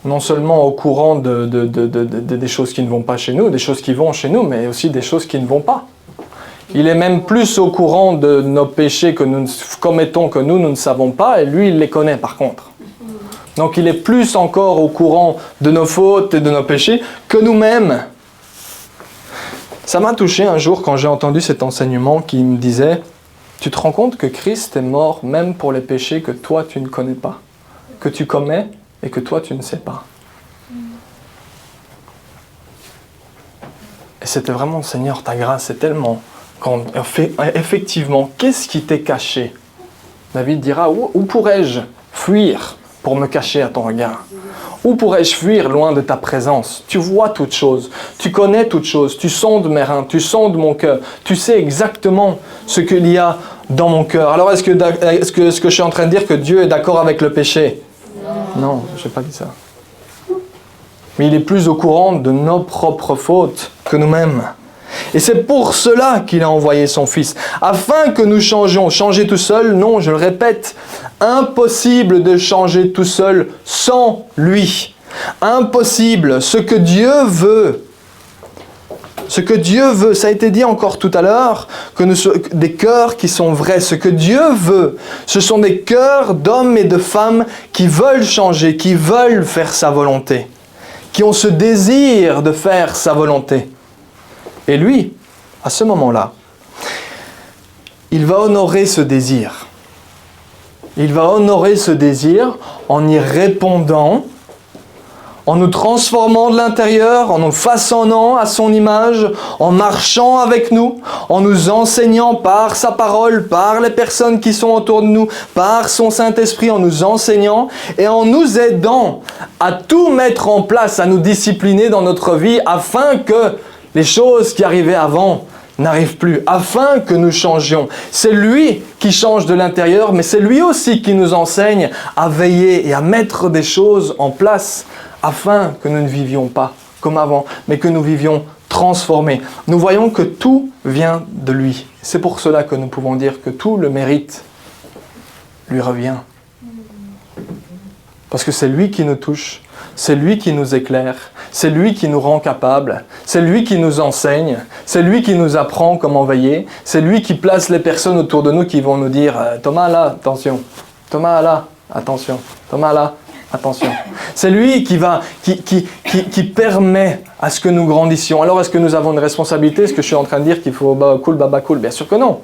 Non seulement au courant des choses qui ne vont pas chez nous, des choses qui vont chez nous, mais aussi des choses qui ne vont pas. Il est même plus au courant de nos péchés que nous commettons que nous ne savons pas, et lui, il les connaît par contre. Donc il est plus encore au courant de nos fautes et de nos péchés que nous-mêmes. Ça m'a touché un jour quand j'ai entendu cet enseignement qui me disait « Tu te rends compte que Christ est mort même pour les péchés que toi tu ne connais pas, que tu commets et que toi tu ne sais pas. » Et c'était vraiment « Seigneur, ta grâce est tellement grande. » Effectivement, qu'est-ce qui t'est caché? David dira « Où pourrais-je fuir pour me cacher à ton regard ? Où pourrais-je fuir loin de ta présence? Tu vois toutes choses, tu connais toutes choses, tu sondes mes reins, tu sondes mon cœur, tu sais exactement ce qu'il y a dans mon cœur. » Alors est-ce que je suis en train de dire que Dieu est d'accord avec le péché? Non, je n'ai pas dit ça. Mais il est plus au courant de nos propres fautes que nous-mêmes. Et c'est pour cela qu'il a envoyé son Fils, afin que nous changions. Changer tout seul, non, je le répète, impossible de changer tout seul sans lui. Impossible. Ce que Dieu veut, ça a été dit encore tout à l'heure, que des cœurs qui sont vrais. Ce que Dieu veut, ce sont des cœurs d'hommes et de femmes qui veulent changer, qui veulent faire sa volonté, qui ont ce désir de faire sa volonté. Et lui, à ce moment-là, il va honorer ce désir. Il va honorer ce désir en y répondant, en nous transformant de l'intérieur, en nous façonnant à son image, en marchant avec nous, en nous enseignant par sa parole, par les personnes qui sont autour de nous, par son Saint-Esprit, en nous enseignant et en nous aidant à tout mettre en place, à nous discipliner dans notre vie afin que les choses qui arrivaient avant n'arrivent plus, afin que nous changions. C'est lui qui change de l'intérieur, mais c'est lui aussi qui nous enseigne à veiller et à mettre des choses en place afin que nous ne vivions pas comme avant, mais que nous vivions transformés. Nous voyons que tout vient de lui. C'est pour cela que nous pouvons dire que tout le mérite lui revient. Parce que c'est lui qui nous touche, c'est lui qui nous éclaire, c'est lui qui nous rend capables, c'est lui qui nous enseigne, c'est lui qui nous apprend comment veiller, c'est lui qui place les personnes autour de nous qui vont nous dire « Thomas là, attention, Thomas là, attention, Thomas là, attention ». C'est lui qui permet à ce que nous grandissions. Alors est-ce que nous avons une responsabilité? Est-ce que je suis en train de dire qu'il faut baba cool? Bien sûr que non.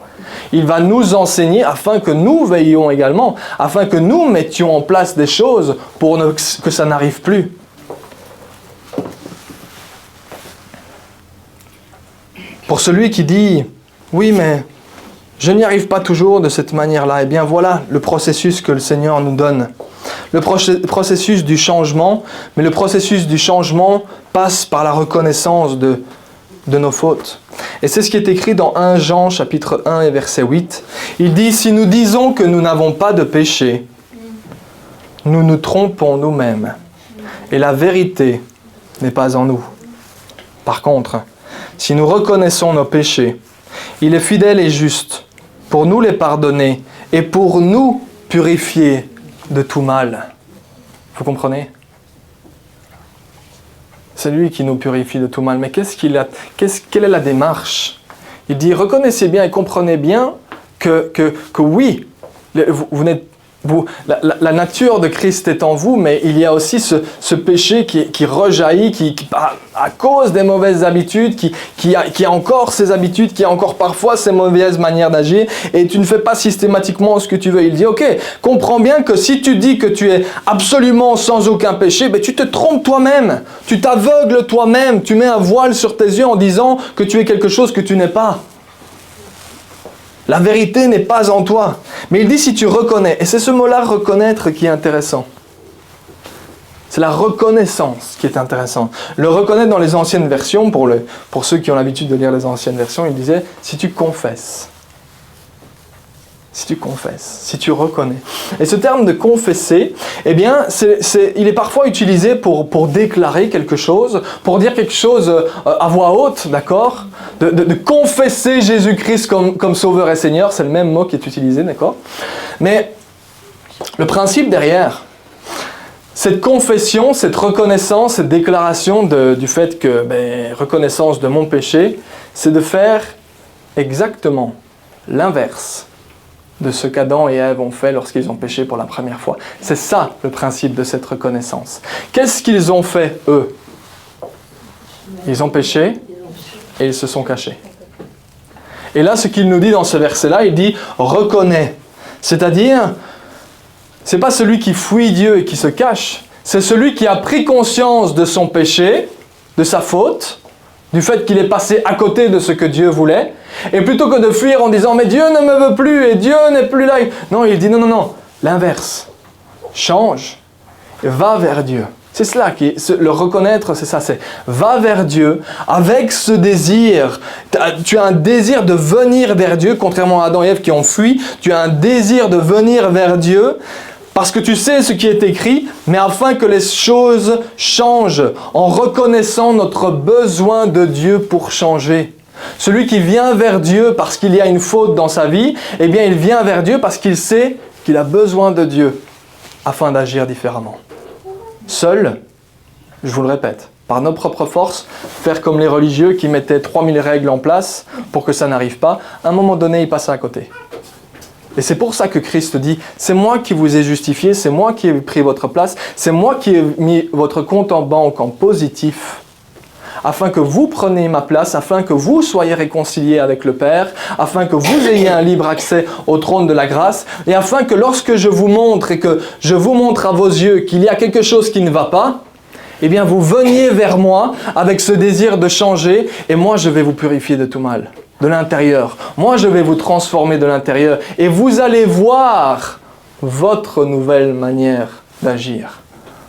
Il va nous enseigner afin que nous veillions également, afin que nous mettions en place des choses pour que ça n'arrive plus. Pour celui qui dit « Oui, mais je n'y arrive pas toujours de cette manière-là », eh bien voilà le processus que le Seigneur nous donne. Le processus du changement, mais le processus du changement passe par la reconnaissance de de nos fautes. Et c'est ce qui est écrit dans 1 Jean chapitre 1 et verset 8. Il dit, si nous disons que nous n'avons pas de péché, nous nous trompons nous-mêmes. Et la vérité n'est pas en nous. Par contre, si nous reconnaissons nos péchés, il est fidèle et juste pour nous les pardonner et pour nous purifier de tout mal. Vous comprenez ? C'est lui qui nous purifie de tout mal. Mais quelle est la démarche ? Il dit, reconnaissez bien et comprenez bien que oui, la nature de Christ est en vous, mais il y a aussi ce péché qui rejaillit, à cause des mauvaises habitudes, qui a encore ces habitudes, qui a encore parfois ces mauvaises manières d'agir, et tu ne fais pas systématiquement ce que tu veux. Il dit, ok, comprends bien que si tu dis que tu es absolument sans aucun péché, ben tu te trompes toi-même, tu t'aveugles toi-même, tu mets un voile sur tes yeux en disant que tu es quelque chose que tu n'es pas. La vérité n'est pas en toi. Mais il dit si tu reconnais. Et c'est ce mot-là, reconnaître, qui est intéressant. C'est la reconnaissance qui est intéressante. Le reconnaître dans les anciennes versions, pour ceux qui ont l'habitude de lire les anciennes versions, il disait si tu confesses. Si tu confesses, si tu reconnais. Et ce terme de confesser, eh bien, il est parfois utilisé pour déclarer quelque chose, pour dire quelque chose à voix haute, d'accord ? De confesser Jésus-Christ comme Sauveur et Seigneur, c'est le même mot qui est utilisé, d'accord ? Mais le principe derrière, cette confession, cette reconnaissance, cette déclaration du fait que, reconnaissance de mon péché, c'est de faire exactement l'inverse de ce qu'Adam et Ève ont fait lorsqu'ils ont péché pour la première fois. C'est ça le principe de cette reconnaissance. Qu'est-ce qu'ils ont fait, eux ? Ils ont péché et ils se sont cachés. Et là, ce qu'il nous dit dans ce verset-là, il dit « reconnais ». C'est-à-dire, c'est pas celui qui fuit Dieu et qui se cache, c'est celui qui a pris conscience de son péché, de sa faute, du fait qu'il est passé à côté de ce que Dieu voulait, et plutôt que de fuir en disant « mais Dieu ne me veut plus et Dieu n'est plus là », non, il dit « non, l'inverse, change, va vers Dieu ». C'est cela, le reconnaître, c'est ça, c'est va vers Dieu avec ce désir. Tu as un désir de venir vers Dieu, contrairement à Adam et Ève qui ont fui, tu as un désir de venir vers Dieu, parce que tu sais ce qui est écrit, mais afin que les choses changent, en reconnaissant notre besoin de Dieu pour changer. Celui qui vient vers Dieu parce qu'il y a une faute dans sa vie, eh bien il vient vers Dieu parce qu'il sait qu'il a besoin de Dieu afin d'agir différemment. Seul, je vous le répète, par nos propres forces, faire comme les religieux qui mettaient 3000 règles en place pour que ça n'arrive pas, à un moment donné, ils passaient à côté. Et c'est pour ça que Christ dit, c'est moi qui vous ai justifié, c'est moi qui ai pris votre place, c'est moi qui ai mis votre compte en banque en positif, afin que vous preniez ma place, afin que vous soyez réconciliés avec le Père, afin que vous ayez un libre accès au trône de la grâce, et afin que lorsque je vous montre et que je vous montre à vos yeux qu'il y a quelque chose qui ne va pas, eh bien vous veniez vers moi avec ce désir de changer, et moi je vais vous purifier de tout mal. De l'intérieur. Moi, je vais vous transformer de l'intérieur et vous allez voir votre nouvelle manière d'agir.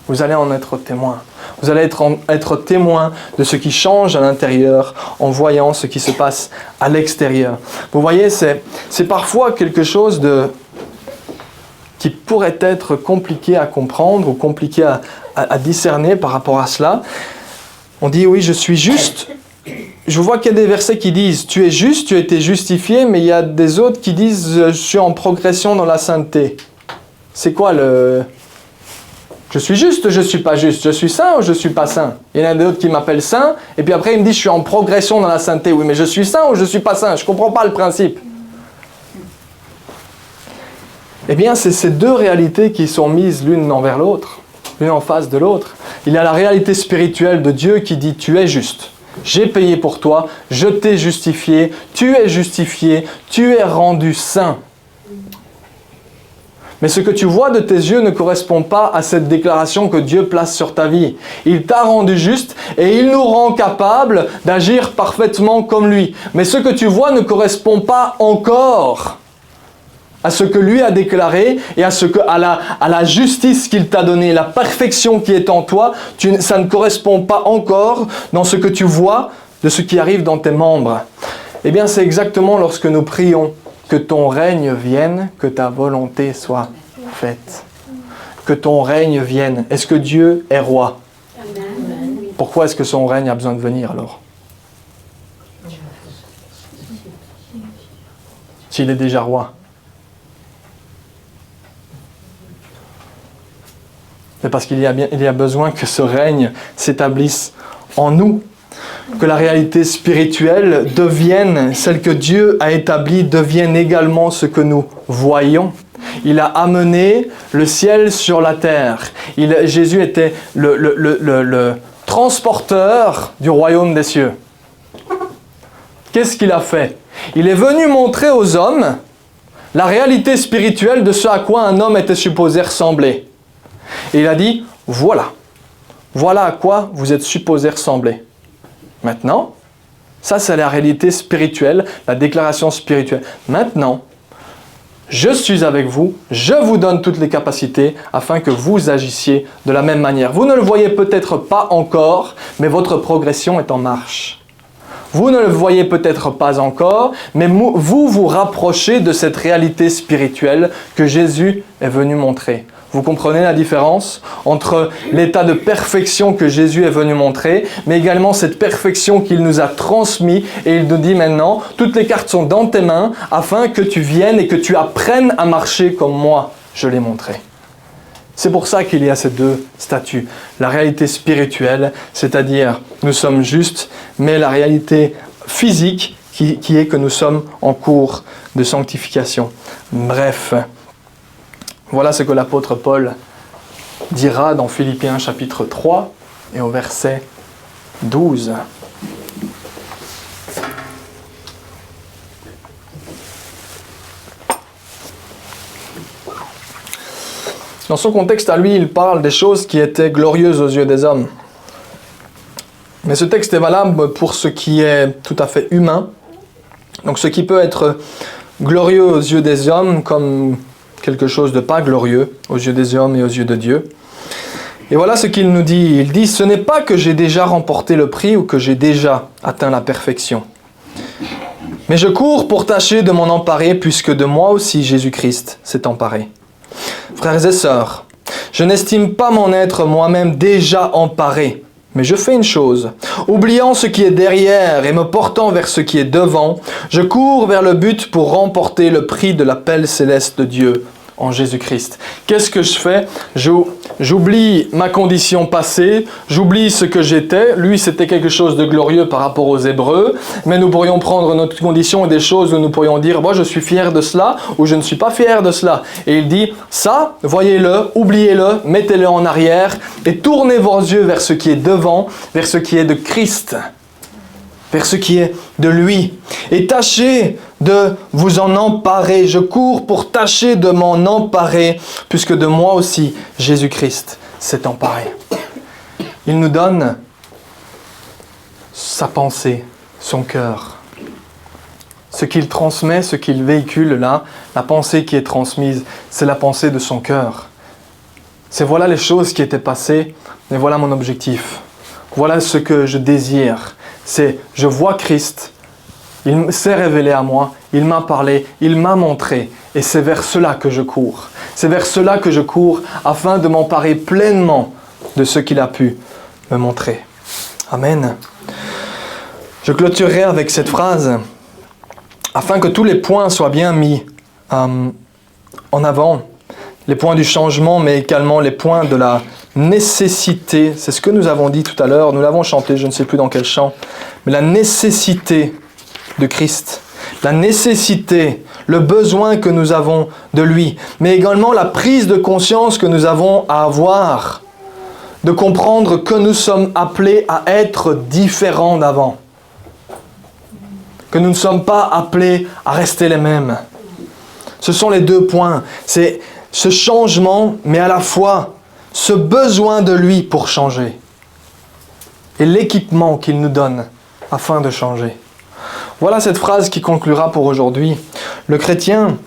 Vous allez en être témoin. Vous allez être témoin de ce qui change à l'intérieur en voyant ce qui se passe à l'extérieur. Vous voyez, c'est parfois quelque chose qui pourrait être compliqué à comprendre ou compliqué à discerner par rapport à cela. On dit, oui, je suis juste. Je vois qu'il y a des versets qui disent « Tu es juste, tu as été justifié », mais il y a des autres qui disent « Je suis en progression dans la sainteté ». C'est quoi le... Je suis juste, je ne suis pas juste. Je suis saint ou je ne suis pas saint. Il y en a d'autres qui m'appellent saint, et puis après ils me disent « Je suis en progression dans la sainteté ». Oui, mais je suis saint ou je ne suis pas saint? Je ne comprends pas le principe. Eh bien, c'est ces deux réalités qui sont mises l'une envers l'autre, l'une en face de l'autre. Il y a la réalité spirituelle de Dieu qui dit « Tu es juste ». J'ai payé pour toi, je t'ai justifié, tu es rendu saint. Mais ce que tu vois de tes yeux ne correspond pas à cette déclaration que Dieu place sur ta vie. Il t'a rendu juste et il nous rend capables d'agir parfaitement comme lui. Mais ce que tu vois ne correspond pas encore à ce que lui a déclaré et à la justice qu'il t'a donnée, la perfection qui est en toi. Ça ne correspond pas encore dans ce que tu vois de ce qui arrive dans tes membres. Eh bien, c'est exactement lorsque nous prions que ton règne vienne, que ta volonté soit faite. Que ton règne vienne. Est-ce que Dieu est roi? Pourquoi est-ce que son règne a besoin de venir alors? S'il est déjà roi. C'est parce qu'il y a besoin que ce règne s'établisse en nous. Que la réalité spirituelle devienne, celle que Dieu a établie, devienne également ce que nous voyons. Il a amené le ciel sur la terre. Jésus était le transporteur du royaume des cieux. Qu'est-ce qu'il a fait? Il est venu montrer aux hommes la réalité spirituelle de ce à quoi un homme était supposé ressembler. Et il a dit, voilà à quoi vous êtes supposé ressembler. Maintenant, ça c'est la réalité spirituelle, la déclaration spirituelle. Maintenant, je suis avec vous, je vous donne toutes les capacités afin que vous agissiez de la même manière. Vous ne le voyez peut-être pas encore, mais votre progression est en marche. Vous ne le voyez peut-être pas encore, mais vous vous rapprochez de cette réalité spirituelle que Jésus est venu montrer. Vous comprenez la différence entre l'état de perfection que Jésus est venu montrer, mais également cette perfection qu'il nous a transmis et il nous dit maintenant, toutes les cartes sont dans tes mains afin que tu viennes et que tu apprennes à marcher comme moi, je l'ai montré. C'est pour ça qu'il y a ces deux statuts. La réalité spirituelle, c'est-à-dire nous sommes justes, mais la réalité physique qui est que nous sommes en cours de sanctification. Bref. Voilà ce que l'apôtre Paul dira dans Philippiens chapitre 3 et au verset 12. Dans son contexte à lui, il parle des choses qui étaient glorieuses aux yeux des hommes. Mais ce texte est valable pour ce qui est tout à fait humain. Donc ce qui peut être glorieux aux yeux des hommes comme quelque chose de pas glorieux aux yeux des hommes et aux yeux de Dieu. Et voilà ce qu'il nous dit. Il dit, ce n'est pas que j'ai déjà remporté le prix ou que j'ai déjà atteint la perfection. Mais je cours pour tâcher de m'en emparer puisque de moi aussi Jésus-Christ s'est emparé. Frères et sœurs, je n'estime pas m'en être moi-même déjà emparé. Mais je fais une chose, oubliant ce qui est derrière et me portant vers ce qui est devant, je cours vers le but pour remporter le prix de l'appel céleste de Dieu en Jésus-Christ. Qu'est-ce que je fais? J'oublie ma condition passée, j'oublie ce que j'étais. Lui, c'était quelque chose de glorieux par rapport aux Hébreux, mais nous pourrions prendre notre condition et des choses où nous pourrions dire, moi je suis fier de cela ou je ne suis pas fier de cela. Et il dit, ça, voyez-le, oubliez-le, mettez-le en arrière et tournez vos yeux vers ce qui est devant, vers ce qui est de Christ, vers ce qui est de lui. Et tâchez de vous en emparer. Je cours pour tâcher de m'en emparer, puisque de moi aussi, Jésus-Christ s'est emparé. Il nous donne sa pensée, son cœur. Ce qu'il transmet, ce qu'il véhicule là, la pensée qui est transmise, c'est la pensée de son cœur. C'est voilà les choses qui étaient passées, et voilà mon objectif. Voilà ce que je désire. C'est, je vois Christ, il s'est révélé à moi, il m'a parlé, il m'a montré, et c'est vers cela que je cours. C'est vers cela que je cours, afin de m'emparer pleinement de ce qu'il a pu me montrer. Amen. Je clôturerai avec cette phrase, afin que tous les points soient bien mis en avant, les points du changement, mais également les points de la nécessité. C'est ce que nous avons dit tout à l'heure, nous l'avons chanté, je ne sais plus dans quel chant, mais la nécessité de Christ, la nécessité, le besoin que nous avons de lui, mais également la prise de conscience que nous avons à avoir, de comprendre que nous sommes appelés à être différents d'avant, que nous ne sommes pas appelés à rester les mêmes. Ce sont les deux points, c'est ce changement, mais à la fois ce besoin de lui pour changer et l'équipement qu'il nous donne afin de changer. Voilà cette phrase qui conclura pour aujourd'hui. Le chrétien,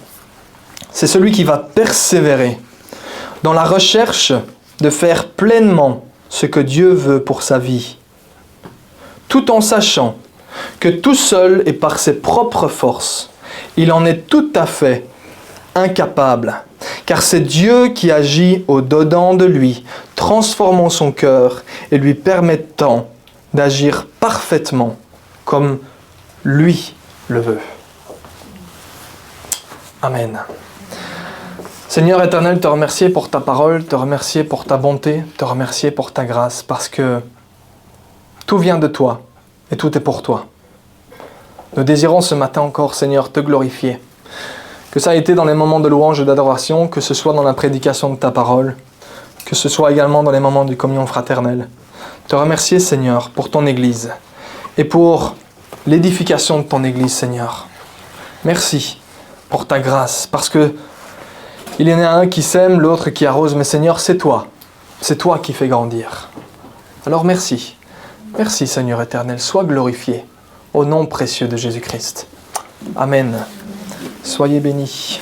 c'est celui qui va persévérer dans la recherche de faire pleinement ce que Dieu veut pour sa vie, tout en sachant que tout seul et par ses propres forces, il en est tout à fait incapable, car c'est Dieu qui agit au-dedans de lui, transformant son cœur et lui permettant d'agir parfaitement comme lui le veut. Amen. Seigneur éternel, te remercier pour ta parole, te remercier pour ta bonté, te remercier pour ta grâce, parce que tout vient de toi et tout est pour toi. Nous désirons ce matin encore, Seigneur, te glorifier. Que ça a été dans les moments de louange et d'adoration, que ce soit dans la prédication de ta parole, que ce soit également dans les moments de communion fraternelle. Te remercier, Seigneur, pour ton Église et pour l'édification de ton Église, Seigneur. Merci pour ta grâce, parce que il y en a un qui sème, l'autre qui arrose, mais Seigneur, c'est toi qui fais grandir. Alors merci. Merci, Seigneur éternel, sois glorifié au nom précieux de Jésus-Christ. Amen. Soyez bénis.